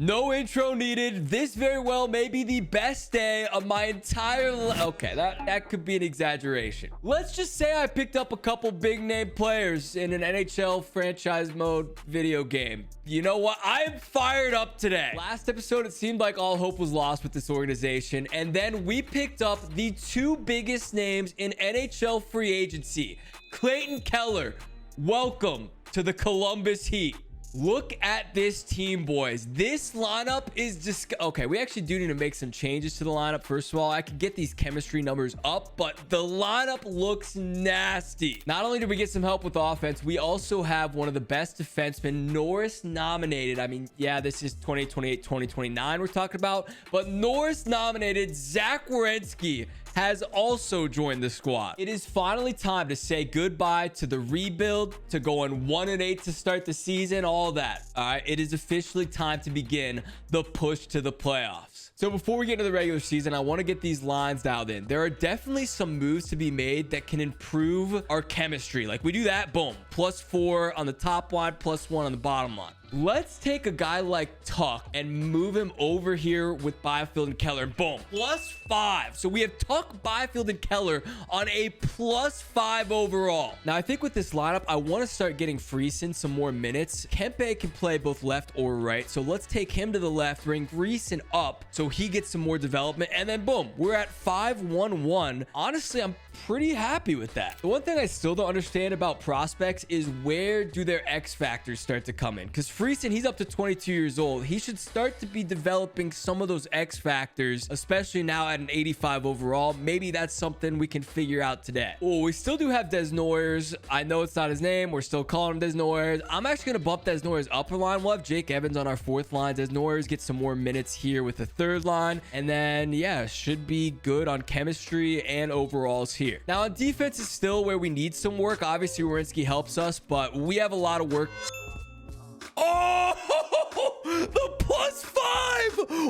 No intro needed. This very well may be the best day of my entire life. Okay, that could be an exaggeration. Let's just say I picked up a couple big name players in an NHL franchise mode video game. You know what? I am fired up today. Last episode, it seemed like all hope was lost with this organization. And then we picked up the two biggest names in NHL free agency. Clayton Keller, welcome to the Columbus Heat. Look at this team, boys. This lineup is just okay. We actually do need to make some changes to the lineup. First of all, I could get these chemistry numbers up, but the lineup looks nasty. Not only did we get some help with offense, we also have one of the best defensemen, Norris nominated. I mean, yeah, this is 2028, 2029 we're talking about, but Norris nominated Zach Werenski has also joined the squad. It is finally time to say goodbye to the rebuild, to going 1-8 to start the season, all that. All right, it is officially time to begin the push to the playoffs. So before we get into the regular season, I want to get these lines dialed in. There are definitely some moves to be made that can improve our chemistry. Like we do that, boom, +4 on the top line, +1 on the bottom line. Let's take a guy like Tuck and move him over here with Byfield and Keller. Boom, +5. So we have Tuck, Byfield, and Keller on a +5 overall. Now, I think with this lineup, I want to start getting Friesen some more minutes. Kempe can play both left or right. So let's take him to the left, bring Friesen up so he gets some more development. And then boom, we're at 5-1-1. Honestly, I'm pretty happy with that. The one thing I still don't understand about prospects is where do their X factors start to come in? Because Friesen, he's up to 22 years old. He should start to be developing some of those X factors, especially now at an 85 overall. Maybe that's something we can figure out today. Oh, we still do have Des Noyers. I know it's not his name. We're still calling him Des Noyers. I'm actually going to bump Des Noyers upper line. We'll have Jake Evans on our fourth line. Des Noyers get some more minutes here with the third line. And then, yeah, should be good on chemistry and overalls here. Now, on defense is still where we need some work. Obviously, Werenski helps us, but we have a lot of work. Oh, the +5.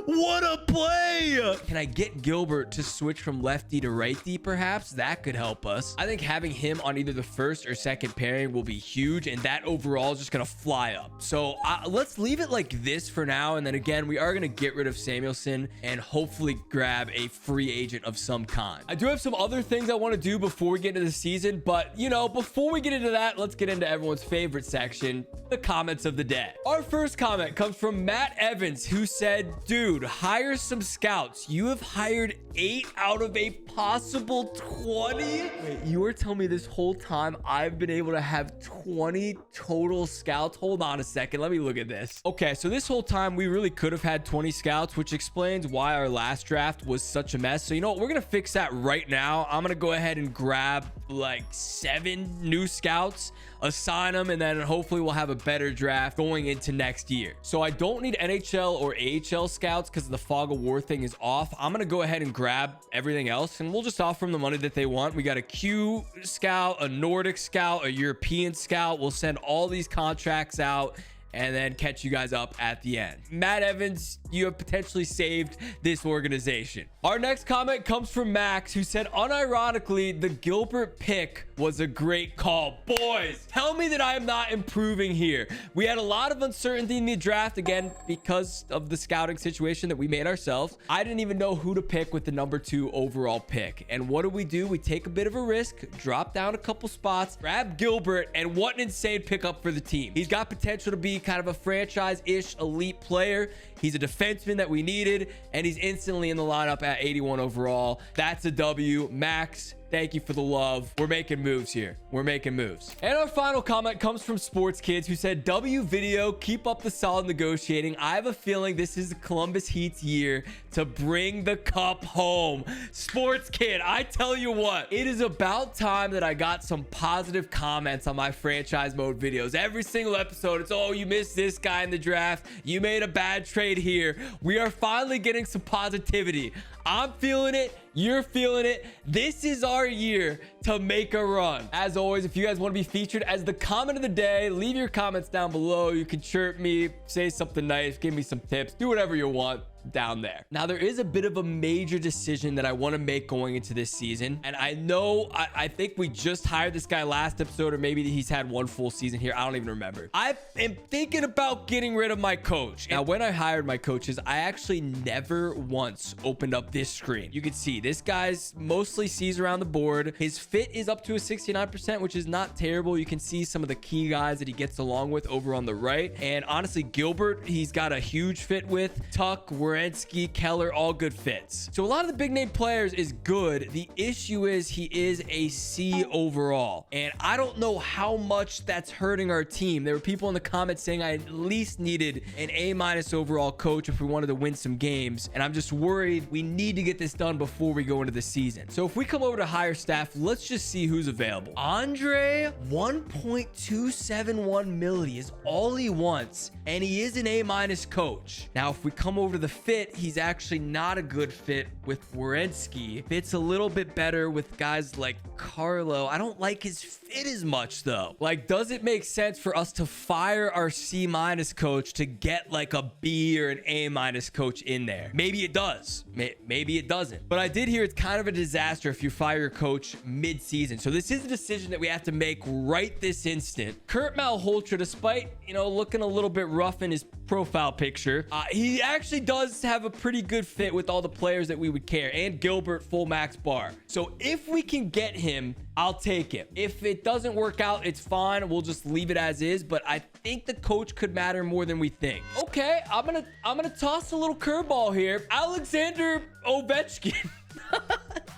What a play. Can I get Gilbert to switch from lefty to righty, perhaps? That could help us. I think having him on either the first or second pairing will be huge, and that overall is just going to fly up. So let's leave it like this for now. And then again, we are going to get rid of Samuelson and hopefully grab a free agent of some kind. I do have some other things I want to do before we get into the season, but you know, before we get into that, let's get into everyone's favorite section, the comments of the day. Our first comment comes from Matt Evans, who said, dude, hire some scouts. You have hired 8 out of a possible 20. Wait, you were telling me this whole time I've been able to have 20 total scouts? Hold on a second. Let me look at this. Okay, so this whole time we really could have had 20 scouts, which explains why our last draft was such a mess. So you know what? We're going to fix that right now. I'm going to go ahead and grab like 7 new scouts, assign them, and then hopefully we'll have a better draft going into next year. So I don't need NHL or AHL scouts because the fog of war thing is off. I'm going to go ahead and grab everything else and we'll just offer them the money that they want. We got a Q scout, a Nordic scout, a European scout. We'll send all these contracts out and then catch you guys up at the end. Matt Evans, you have potentially saved this organization. Our next comment comes from Max, who said, unironically, the Gilbert pick was a great call. Boys, tell me that I am not improving here. We had a lot of uncertainty in the draft, again, because of the scouting situation that we made ourselves. I didn't even know who to pick with the number 2 overall pick. And what do? We take a bit of a risk, drop down a couple spots, grab Gilbert, and what an insane pickup for the team. He's got potential to be kind of a franchise-ish elite player. He's a defenseman that we needed, and he's instantly in the lineup at 81 overall. That's a W. Max, thank you for the love. We're making moves here. We're making moves. And our final comment comes from Sports Kids, who said, W video, keep up the solid negotiating. I have a feeling this is the Columbus Heat's year to bring the cup home. Sports Kid, I tell you what, it is about time that I got some positive comments on my franchise mode videos. Every single episode, it's, oh, you missed this guy in the draft. You made a bad trade here. We are finally getting some positivity. I'm feeling it. You're feeling it. This is our year to make a run. As always, if you guys want to be featured as the comment of the day, leave your comments down below. You can chirp me, say something nice, give me some tips, do whatever you want. down there. Now, there is a bit of a major decision that I want to make going into this season. And I know, I think we just hired this guy last episode, or maybe he's had one full season here. I don't even remember. I am thinking about getting rid of my coach. Now, when I hired my coaches, I actually never once opened up this screen. You can see this guy's mostly sees around the board. His fit is up to a 69%, which is not terrible. You can see some of the key guys that he gets along with over on the right. And honestly, Gilbert, he's got a huge fit with. Tuck, Werenski, Keller, all good fits. So a lot of the big name players is good. The issue is he is a C overall. And I don't know how much that's hurting our team. There were people in the comments saying I at least needed an A- overall coach if we wanted to win some games. And I'm just worried we need to get this done before we go into the season. So if we come over to hire staff, let's just see who's available. Andre, 1.271 million is all he wants. And he is an A- coach. Now, if we come over to the fit, he's actually not a good fit with Werenski. Fits a little bit better with guys like Carlo. I don't like his fit as much though. Like, does it make sense for us to fire our C- coach to get like a B or an A- coach in there? Maybe it does. Maybe it doesn't. But I did hear it's kind of a disaster if you fire your coach mid-season. So this is a decision that we have to make right this instant. Kurt Malhotra, despite, looking a little bit rough in his profile picture, he actually does have a pretty good fit with all the players that we would care, and Gilbert full max bar. So if we can get him, I'll take him. If it doesn't work out, it's fine. We'll just leave it as is. But I think the coach could matter more than we think. Okay, I'm gonna toss a little curveball here. Alexander Ovechkin.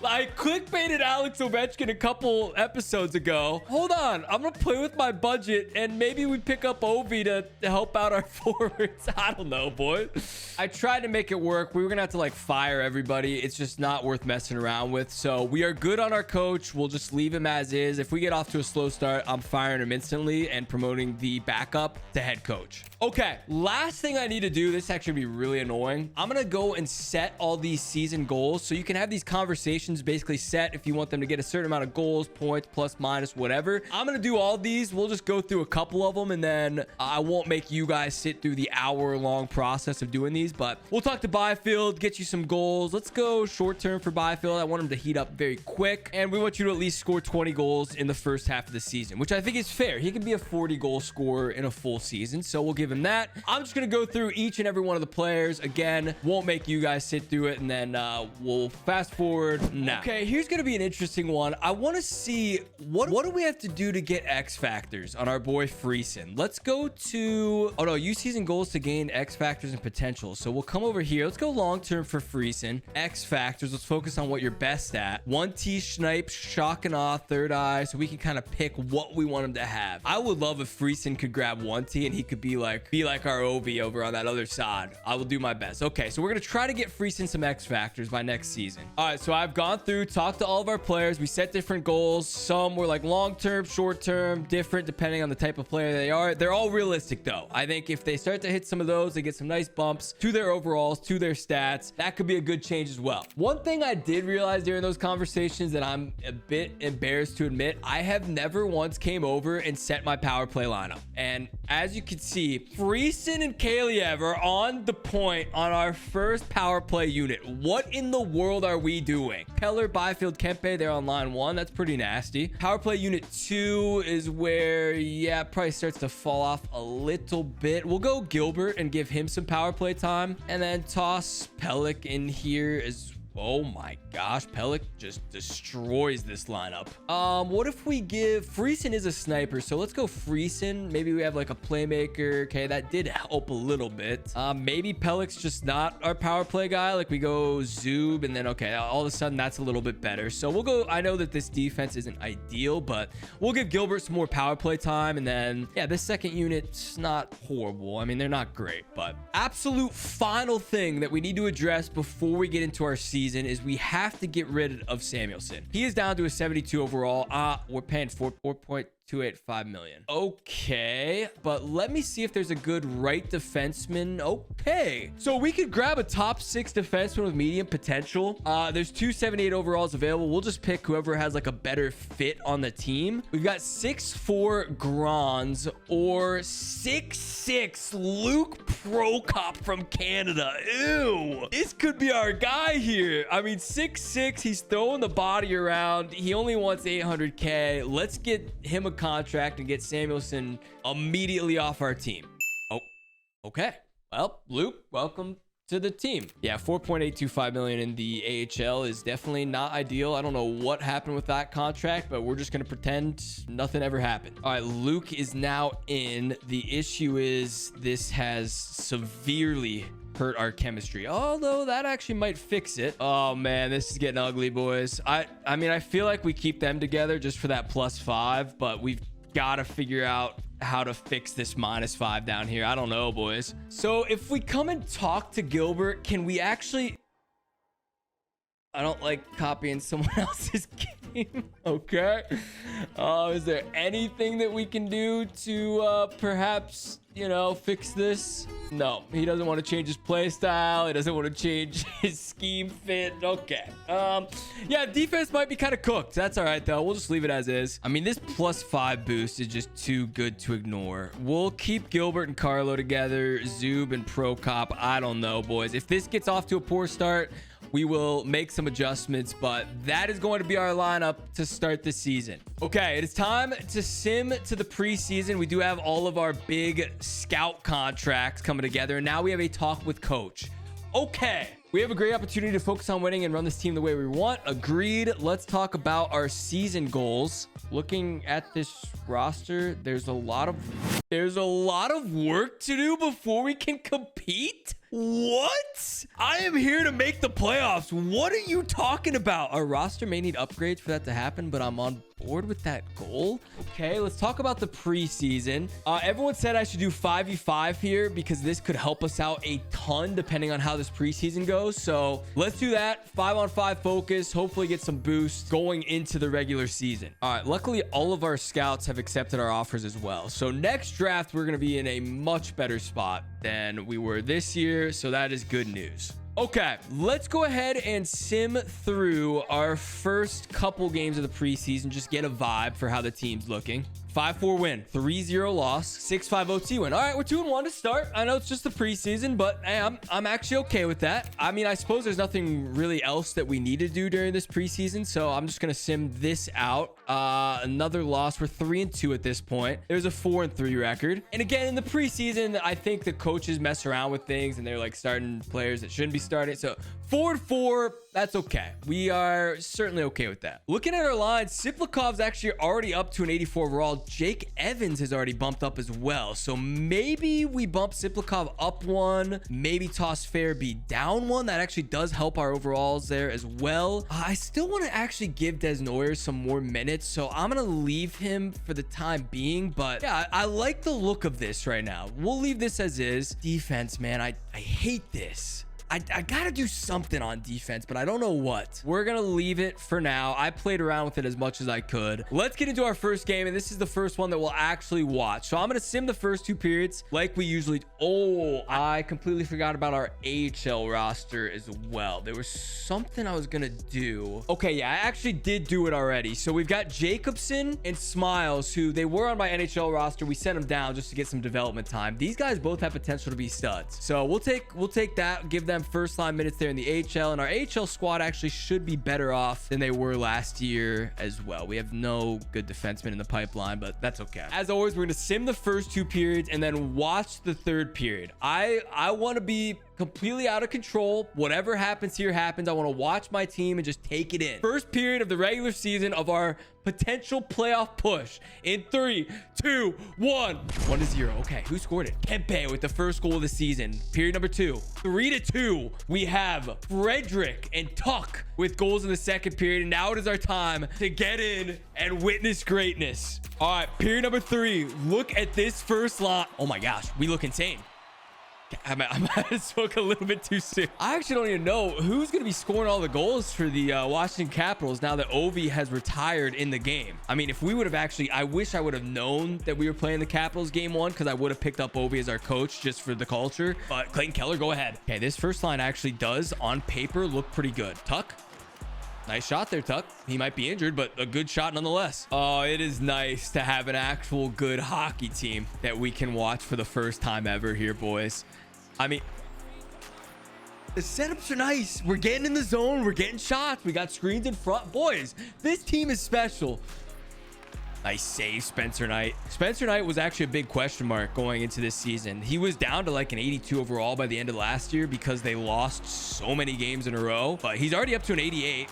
I clickbaited Alex Ovechkin a couple episodes ago. Hold on, I'm gonna play with my budget and maybe we pick up Ovi to help out our forwards. I don't know, boy. I tried to make it work. We were gonna have to fire everybody. It's just not worth messing around with. So we are good on our coach. We'll just leave him as is. If we get off to a slow start, I'm firing him instantly and promoting the backup to head coach. Okay, last thing I need to do, this actually be really annoying. I'm gonna go and set all these season goals so you can have these conversations basically set if you want them to get a certain amount of goals, points, plus, minus, whatever. I'm gonna do all these. We'll just go through a couple of them and then I won't make you guys sit through the hour-long process of doing these, but we'll talk to Byfield, get you some goals. Let's go short term for Byfield. I want him to heat up very quick, and we want you to at least score 20 goals in the first half of the season, which I think is fair. He can be a 40-goal scorer in a full season, so we'll give him that. I'm just gonna go through each and every one of the players. Again, won't make you guys sit through it, and then we'll fast forward now. Okay, here's gonna be an interesting one. I want to see what do we have to do to get X factors on our boy Friesen. Let's go to use season goals to gain X factors and potential. So we'll come over here. Let's go long term for Friesen. X factors. Let's focus on what you're best at. 1T snipe, shock and awe, third eye, so we can kind of pick what we want him to have. I would love if Friesen could grab 1T and he could be like our Ovi over on that other side. I will do my best. Okay, so we're gonna try to get Friesen some X factors by next season. All right, so I've gone through, talked to all of our players. We set different goals. Some were like long-term, short-term, different depending on the type of player they are. They're all realistic though. I think if they start to hit some of those, they get some nice bumps to their overalls, to their stats. That could be a good change as well. One thing I did realize during those conversations that I'm a bit embarrassed to admit, I have never once came over and set my power play lineup. And as you can see, Friesen and Kaliev are on the point on our first power play unit. What in the world are we doing? Keller, Byfield, Kempe, they're on line 1. That's pretty nasty. Power play unit 2 is where, yeah, probably starts to fall off a little bit. We'll go Gilbert and give him some power play time, and then toss Pellick in here as oh my gosh, Pellick just destroys this lineup. What if we give Friesen is a sniper, so let's go Friesen. Maybe we have like a playmaker. Okay, that did help a little bit. Maybe Pellick's just not our power play guy. Like we go Zub, and then okay, all of a sudden that's a little bit better. So we'll go. I know that this defense isn't ideal, but we'll give Gilbert some more power play time, and then yeah, this second unit's not horrible. I mean, they're not great, but absolute final thing that we need to address before we get into our season is we have to get rid of Samuelson. He is down to a 72 overall. We're paying 4.2 285 million. Okay, but let me see if there's a good right defenseman. Okay, so we could grab a top 6 defenseman with medium potential. There's 278 overalls available. We'll just pick whoever has like a better fit on the team. We've got 6'4" Grons or 6'6" Luke Prokop from Canada. Ew, this could be our guy here. I mean, 6'6", he's throwing the body around. He only wants 800K. Let's get him a contract and get Samuelson immediately off our team. Oh, okay. Well, Luke, welcome to the team. Yeah, 4.825 million in the AHL is definitely not ideal. I don't know what happened with that contract, but we're just going to pretend nothing ever happened. All right, Luke is now in. The issue is this has severely hurt our chemistry, although that actually might fix it. Oh man, this is getting ugly, boys. I mean, I feel like we keep them together just for that +5, but we've got to figure out how to fix this -5 down here. I don't know, boys. So if we come and talk to Gilbert, can we actually... I don't like copying someone else's game. Okay. Is there anything that we can do to perhaps, you know, fix this? No, he doesn't want to change his play style. He doesn't want to change his scheme fit. Okay. Yeah, defense might be kind of cooked. That's all right, though. We'll just leave it as is. I mean, this +5 boost is just too good to ignore. We'll keep Gilbert and Carlo together. Zub and Prokop. I don't know, boys. If this gets off to a poor start, we will make some adjustments, but that is going to be our lineup to start the season. Okay, it is time to sim to the preseason. We do have all of our big scout contracts coming together, and now we have a talk with coach. Okay, we have a great opportunity to focus on winning and run this team the way we want. Agreed. Let's talk about our season goals. Looking at this roster, there's a lot of work to do before we can compete. What? I am here to make the playoffs. What are you talking about? Our roster may need upgrades for that to happen, but I'm on board with that goal. Okay, let's talk about the preseason. Everyone said I should do 5v5 here because this could help us out a ton depending on how this preseason goes. So let's do that. 5-on-5 focus. Hopefully get some boost going into the regular season. All right, luckily all of our scouts have accepted our offers as well. So next draft, we're going to be in a much better spot than we were this year. So that is good news. Okay, let's go ahead and sim through our first couple games of the preseason. Just get a vibe for how the team's looking. 5-4 win, 3-0 loss, 6-5 OT win. All right, we're 2-1 to start. I know it's just the preseason, but hey, I'm actually okay with that. I mean, I suppose there's nothing really else that we need to do during this preseason, so I'm just gonna sim this out. Another loss. We're 3-2 at this point. There's a 4-3 record. And again, in the preseason, I think the coaches mess around with things and they're like starting players that shouldn't be starting. So 4-4, that's okay. We are certainly okay with that. Looking at our lines, Siplikov's actually already up to an 84 overall. Jake Evans has already bumped up as well. So maybe we bump Siplikov up 1, maybe toss Farabee down 1. That actually does help our overalls there as well. I still want to actually give Desnoyers some more minutes, so I'm going to leave him for the time being. But yeah, I like the look of this right now. We'll leave this as is. Defense, man, I hate this. I gotta do something on defense, but I don't know what. We're gonna leave it for now. I played around with it as much as I could. Let's get into our first game, and this is the first one that we'll actually watch. So I'm gonna sim the first 2 periods like we usually... Oh, I completely forgot about our AHL roster as well. There was something I was gonna do. Okay, yeah, I actually did do it already. So we've got Jacobson and Smiles, who they were on my NHL roster. We sent them down just to get some development time. These guys both have potential to be studs. So we'll take that, give them first line minutes there in the AHL, and our AHL squad actually should be better off than they were last year as well. We have no good defensemen in the pipeline, but that's okay. As always, we're going to sim the first 2 periods and then watch the 3rd period. I want to be completely out of control. Whatever happens here happens. I want to watch my team and just take it in. First period of the regular season of our potential playoff push in 3, 2, 1. 1-0. Okay, who scored it? Kempe with the first goal of the season. Period number 2. 3-2. We have Frederick and Tuck with goals in the second period. And now it is our time to get in and witness greatness. All right, period number 3. Look at this first line. Oh my gosh, we look insane. I might have spoke a little bit too soon. I actually don't even know who's going to be scoring all the goals for the Washington Capitals now that Ovi has retired in the game. I mean, if we would have actually, I wish I would have known that we were playing the Capitals game one, because I would have picked up Ovi as our coach just for the culture. But Clayton Keller, go ahead. Okay, this first line actually does on paper look pretty good. Tuck. Nice shot there, Tuck. He might be injured, but a good shot nonetheless. Oh, it is nice to have an actual good hockey team that we can watch for the first time ever here, boys. I mean, the setups are nice. We're getting in the zone. We're getting shots. We got screens in front. Boys, this team is special. Nice save, Spencer Knight. Spencer Knight was actually a big question mark going into this season. He was down to like an 82 overall by the end of last year because they lost so many games in a row. But he's already up to an 88.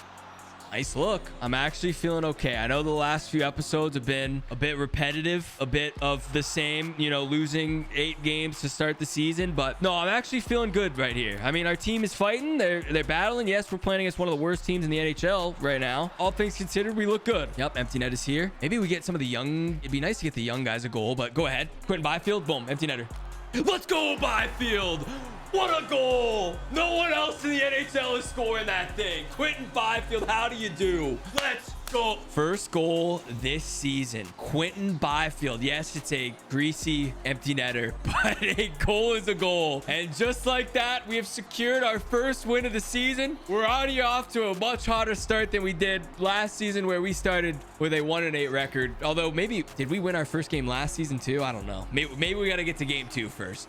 Nice look. I'm actually feeling okay. I know the last few episodes have been a bit repetitive, a bit of the same, you know, losing 8 games to start the season, but no, I'm actually feeling good right here. I mean, our team is fighting. They're battling. Yes, we're playing against one of the worst teams in the NHL right now. All things considered, we look good. Yep, empty net is here. Maybe we get some of the young. It'd be nice to get the young guys a goal, but go ahead. Quentin Byfield, boom, empty netter. Let's go, Byfield. What a goal! No one else in the NHL is scoring that thing. Quentin Byfield, how do you do? Let's go. First goal this season. Quentin Byfield. Yes, it's a greasy empty netter, but a goal is a goal. And just like that, we have secured our first win of the season. We're already off to a much hotter start than we did last season, where we started with a 1-8 record. Although maybe, did we win our first game last season too? I don't know. Maybe we got to get to game 2 first.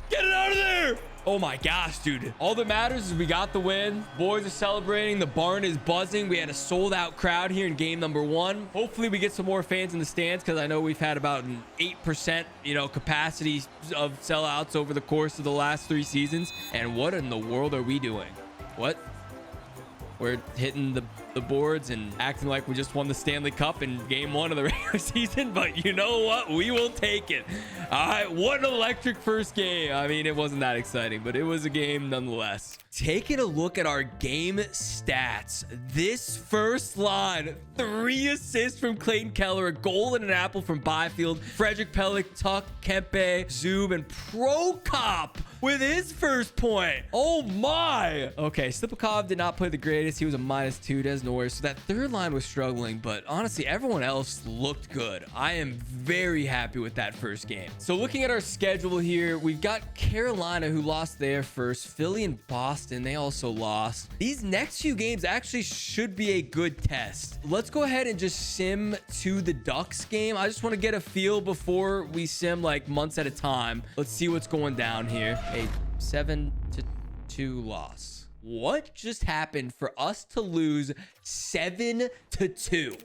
Get it out of there. Oh my gosh, dude. All that matters is we got the win. Boys are celebrating. The barn is buzzing. We had a sold out crowd here in game number 1. Hopefully we get some more fans in the stands, because I know we've had about an 8%, you know, capacity of sellouts over the course of the last 3 seasons. And what in the world are we doing? What? We're hitting the boards and acting like we just won the Stanley Cup in game 1 of the regular season, but you know what? We will take it. All right, what an electric first game. I mean, it wasn't that exciting, but it was a game nonetheless. Taking a look at our game stats, this first line, 3 assists from Clayton Keller, a goal and an apple from Byfield, Frederick Pellick, Tuck, Kempe, Zub, and Prokop with his first point. Oh my. Okay, Slipakov did not play the greatest. He was a -2, Des Norris. So that third line was struggling, but honestly, everyone else looked good. I am very happy with that first game. So looking at our schedule here, we've got Carolina, who lost their first, Philly and Boston, they also lost. These next few games actually should be a good test. Let's go ahead and just sim to the Ducks game. I just want to get a feel before we sim like months at a time. Let's see what's going down here. A 7-2 loss. What just happened for us to lose 7-2?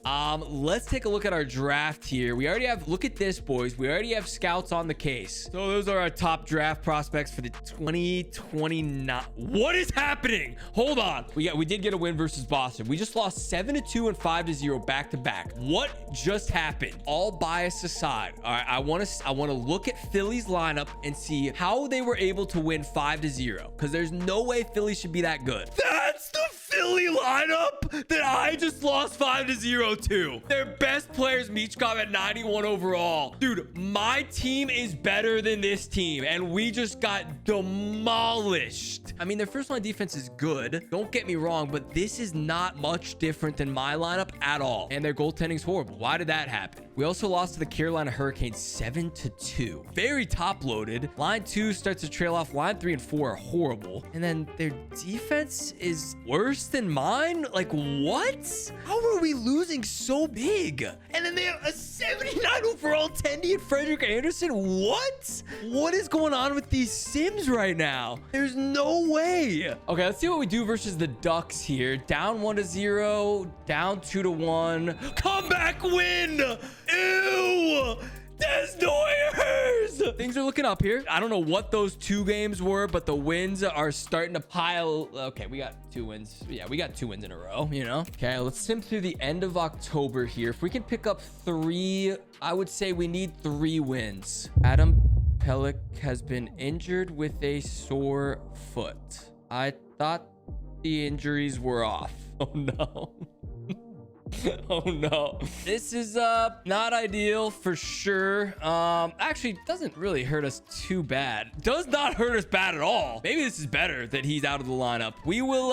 Let's take a look at our draft here. We already have, look at this, boys. We already have scouts on the case. So those are our top draft prospects for the 2029. What is happening? Hold on. We did get a win versus Boston. We just lost 7-2 and 5-0 back to back. What just happened? All bias aside. All right, I want to look at Philly's lineup and see how they were able to win 5-0, because there's no way Philly should be that good. That's the Philly lineup that I just lost 5-0 to. Their best players, Michkov at 91 overall. Dude, my team is better than this team, and we just got demolished. I mean, their first line defense is good. Don't get me wrong, but this is not much different than my lineup at all. And their goaltending is horrible. Why did that happen? We also lost to the Carolina Hurricanes 7-2. Very top loaded. Line 2 starts to trail off. Line 3 and 4 are horrible. And then their defense is worse than mine? Like, what? How are we losing so big? And then they have a 79 overall Tendy and Frederick Anderson? What? What is going on with these Sims right now? There's no way. Okay, let's see what we do versus the Ducks here. Down 1-0, down 2-1. Comeback win! Ew! Des Noyers! Things are looking up here. I don't know what those 2 games were, but the wins are starting to pile. Okay, we got 2 wins. Yeah, we got 2 wins in a row, you know? Okay, let's sim through the end of October here. If we can pick up 3, I would say we need 3 wins. Adam Pellick has been injured with a sore foot. I thought the injuries were off. Oh no. Oh no, this is not ideal for sure. Actually doesn't really hurt us too bad. Does not hurt us bad at all. Maybe this is better that he's out of the lineup. We will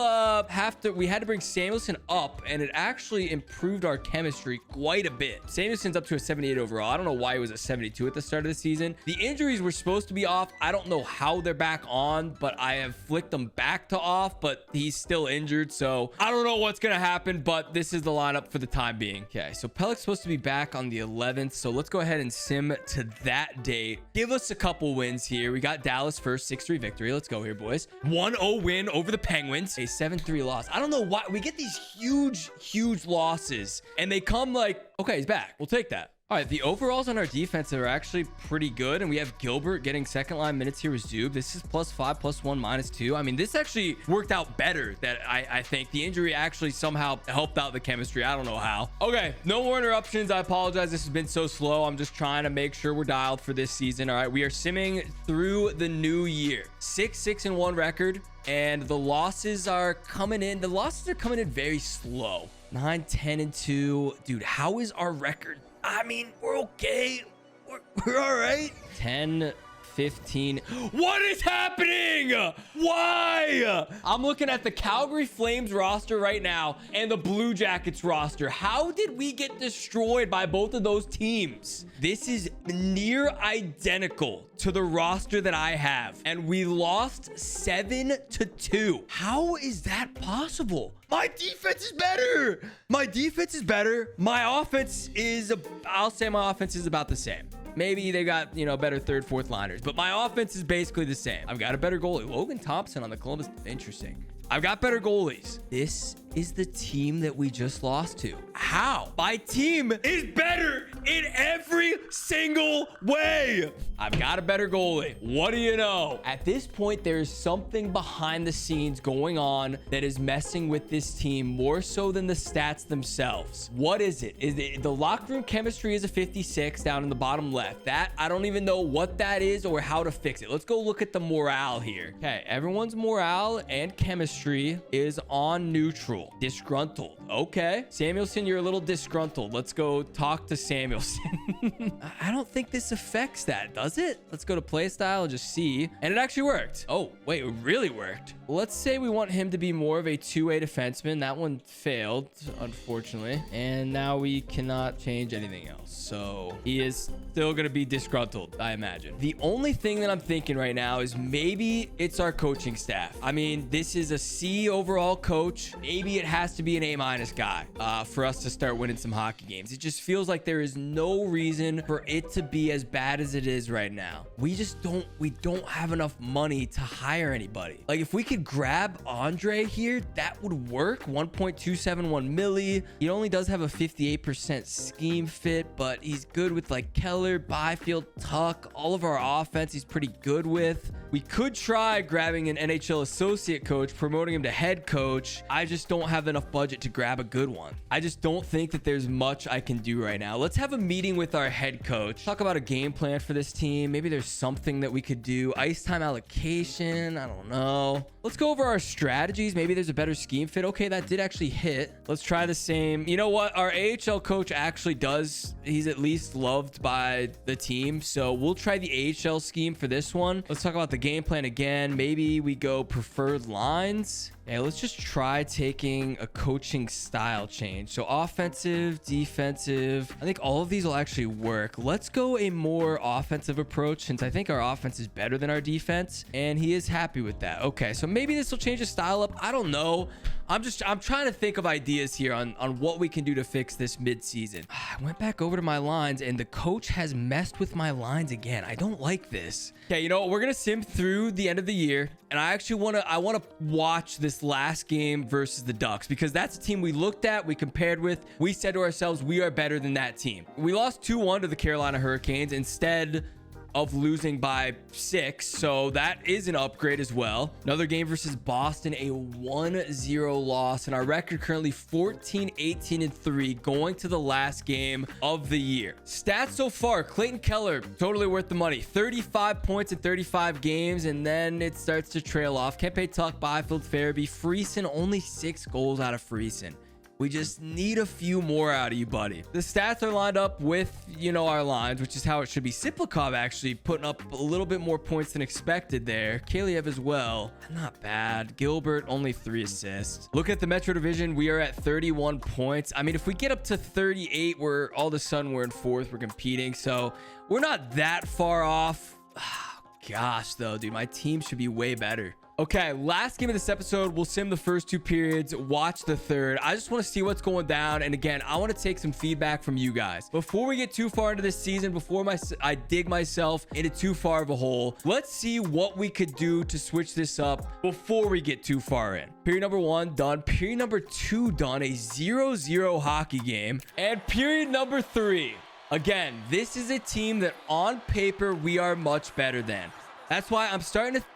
we had to bring Samuelson up, and it actually improved our chemistry quite a bit. Samuelson's up to a 78 overall. I don't know why he was a 72 at the start of the season. The injuries were supposed to be off. I don't know how they're back on, but I have flicked them back to off, but he's still injured, so I don't know what's gonna happen, but this is the lineup for the time being. Okay, so Pellick's supposed to be back on the 11th, so let's go ahead and sim to that date. Give us a couple wins here. We got Dallas first, 6-3 victory. Let's go here, boys. 1-0 win over the Penguins, a 7-3 loss. I don't know why we get these huge losses, and they come like, okay, he's back. We'll take that. All right, the overalls on our defense are actually pretty good, and we have Gilbert getting second line minutes here with Zub. This is +5, +1, -2. I mean, this actually worked out better that I think. The injury actually somehow helped out the chemistry. I don't know how. Okay, no more interruptions. I apologize. This has been so slow. I'm just trying to make sure we're dialed for this season. All right, we are simming through the new year. 6-6-1 record, and the losses are coming in. The losses are coming in very slow. 9-10-2. Dude, how is our record? I mean, we're okay. We're all right. 10-15. What is happening? Why? I'm looking at the Calgary Flames roster right now and the Blue Jackets roster. How did we get destroyed by both of those teams? This is near identical to the roster that I have, and we lost 7-2. How is that possible? My defense is better. My defense is better. My offense is, I'll say my offense is about the same. Maybe they got, you know, better third, fourth liners, but my offense is basically the same. I've got a better goalie. Logan Thompson on the Columbus. Interesting. I've got better goalies. This is the team that we just lost to. How? My team is better in every single way. I've got a better goalie. What do you know? At this point, there's something behind the scenes going on that is messing with this team more so than the stats themselves. What is it? Is it the locker room chemistry is a 56 down in the bottom left? That I don't even know what that is or how to fix it. Let's go look at the morale here. Okay, everyone's morale and chemistry is on neutral. Disgruntled. Okay. Samuelson, you're a little disgruntled. Let's go talk to Samuelson. I don't think this affects that, does it? Let's go to play style and just see. And it actually worked. Oh, wait, it really worked. Let's say we want him to be more of a two-way defenseman. That one failed, unfortunately. And now we cannot change anything else. So he is still going to be disgruntled, I imagine. The only thing that I'm thinking right now is maybe it's our coaching staff. I mean, this is a C overall coach. Maybe it has to be an A- guy for us to start winning some hockey games. It just feels like there is no reason for it to be as bad as it is right now. We don't have enough money to hire anybody. Like if we could grab Andre here, that would work. 1.271 milli. He only does have a 58% scheme fit, but he's good with like Keller, Byfield, Tuck. All of our offense he's pretty good with. We could try grabbing an NHL associate coach, promoting him to head coach. I just don't have enough budget to grab a good one. I just don't think that there's much I can do right now. Let's have a meeting with our head coach. Talk about a game plan for this team. Maybe there's something that we could do. Ice time allocation. I don't know. Let's go over our strategies. Maybe there's a better scheme fit. Okay, that did actually hit. Let's try the same. You know what? Our AHL coach actually does. He's at least loved by the team. So we'll try the AHL scheme for this one. Let's talk about the game plan again. Maybe we go preferred lines. Yeah, let's just try taking a coaching style change. So offensive, defensive. I think all of these will actually work. Let's go a more offensive approach since I think our offense is better than our defense. And he is happy with that. Okay, so maybe this will change the style up. I don't know. I'm trying to think of ideas here on what we can do to fix this mid-season. I went back over to my lines and the coach has messed with my lines again. I don't like this. Okay, you know what? We're going to sim through the end of the year. And I actually want to watch this last game versus the Ducks because that's a team we looked at, we compared with. We said to ourselves, we are better than that team. We lost 2-1 to the Carolina Hurricanes instead of losing by 6, so that is an upgrade as well. Another game versus Boston, a 1-0 loss, and our record currently 14-18-3 going to the last game of the year. Stats so far: Clayton Keller, totally worth the money, 35 points in 35 games, and then it starts to trail off. Kempe Tuck, Byfield, Farabee, Friesen, only 6 goals out of Friesen. We just need a few more out of you, buddy. The stats are lined up with, you know, our lines, which is how it should be. Siplikov actually putting up a little bit more points than expected there. Kaliev as well. Not bad. Gilbert, only 3 assists. Look at the Metro Division. We are at 31 points. I mean, if we get up to 38, we're all of a sudden we're in 4th. We're competing. So we're not that far off. Gosh, though, dude, my team should be way better. Okay, last game of this episode, we'll sim the first 2 periods, watch the third. I just want to see what's going down. And again, I want to take some feedback from you guys. Before we get too far into this season, before I dig myself into too far of a hole, let's see what we could do to switch this up before we get too far in. Period number 1 done. Period number 2 done. A 0-0 hockey game. And period number 3. Again, this is a team that on paper, we are much better than. That's why I'm starting to...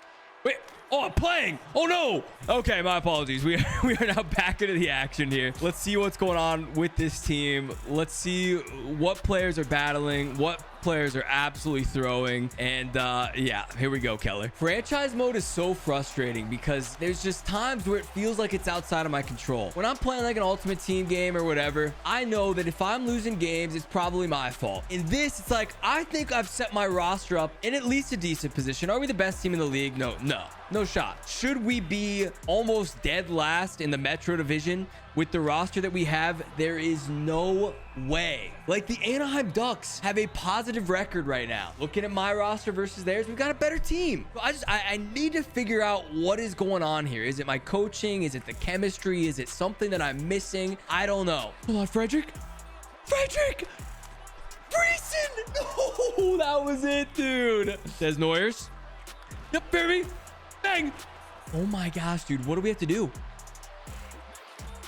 Wait... Oh, I'm playing. Oh, no. Okay, my apologies. We are now back into the action here. Let's see what's going on with this team. Let's see what players are battling, what players are absolutely throwing. And yeah, here we go, Keller. Franchise mode is so frustrating because there's just times where it feels like it's outside of my control. When I'm playing like an ultimate team game or whatever, I know that if I'm losing games, it's probably my fault. In this, it's like, I think I've set my roster up in at least a decent position. Are we the best team in the league? No shot. Should we be almost dead last in the Metro Division with the roster that we have? There is no way. Like, the Anaheim Ducks have a positive record right now. Looking at my roster versus theirs, we've got a better team. I need to figure out what is going on here. Is it my coaching? Is it the chemistry? Is it something that I'm missing? I don't know. Hold on, Frederick. Breeson! No, that was it, dude. Des Noyers. Yep, baby. Bang! Oh my gosh, dude. What do we have to do?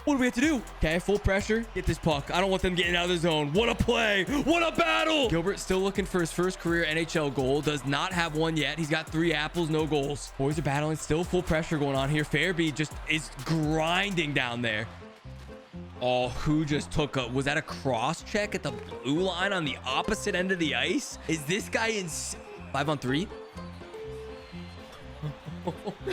Okay, full pressure. Get this puck. I don't want them getting out of the zone. What a play. What a battle. Gilbert still looking for his first career NHL goal. Does not have one yet. He's got 3 apples, no goals. Boys are battling. Still full pressure going on here. Fairby just is grinding down there. Oh, who just took a... Was that a cross check at the blue line on the opposite end of the ice? Is this guy in 5-on-3?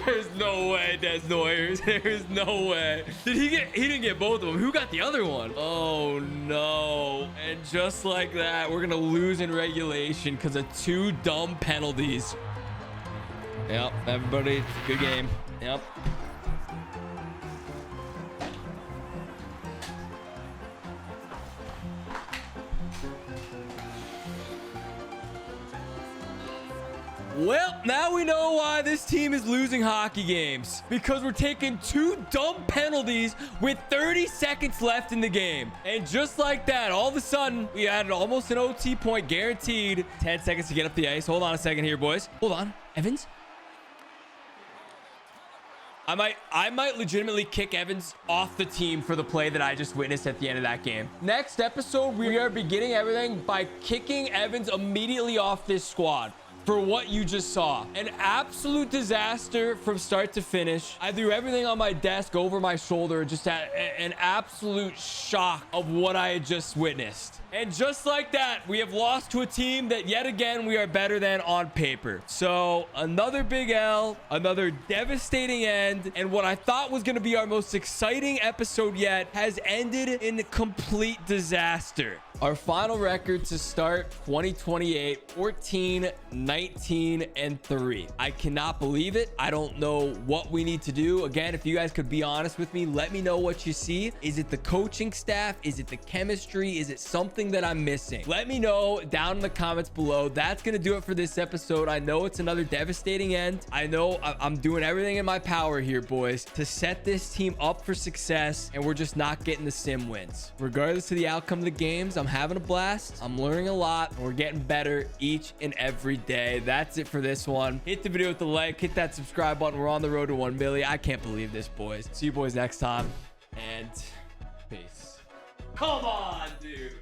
There's no way, Des Noyers. There's no way. He didn't get both of them. Who got the other one? Oh, no. And just like that, we're going to lose in regulation because of 2 dumb penalties. Yep, everybody, good game. Yep. Well, now we know why this team is losing hockey games. Because we're taking 2 dumb penalties with 30 seconds left in the game. And just like that, all of a sudden, we added almost an OT point guaranteed. 10 seconds to get up the ice. Hold on a second here, boys. Hold on. Evans? I might legitimately kick Evans off the team for the play that I just witnessed at the end of that game. Next episode, we are beginning everything by kicking Evans immediately off this squad. For what you just saw. An absolute disaster from start to finish. I threw everything on my desk over my shoulder, just at an absolute shock of what I had just witnessed. And just like that, we have lost to a team that yet again we are better than on paper. So another big L, another devastating end, and what I thought was going to be our most exciting episode yet has ended in complete disaster. Our final record to start 2028, 14, 19, and 3. I cannot believe it. I don't know what we need to do. Again, if you guys could be honest with me, let me know what you see. Is it the coaching staff? Is it the chemistry? Is it something that I'm missing? Let me know down in the comments below. That's going to do it for this episode. I know it's another devastating end. I know I'm doing everything in my power here, boys, to set this team up for success, and we're just not getting the sim wins. Regardless of the outcome of the games, I'm having a blast. I'm learning a lot, and we're getting better each and every day. That's it for this one. Hit the video with a like, hit that subscribe button. We're on the road to 1 million. I can't believe this, boys. See you boys next time, and peace. Come on, dude.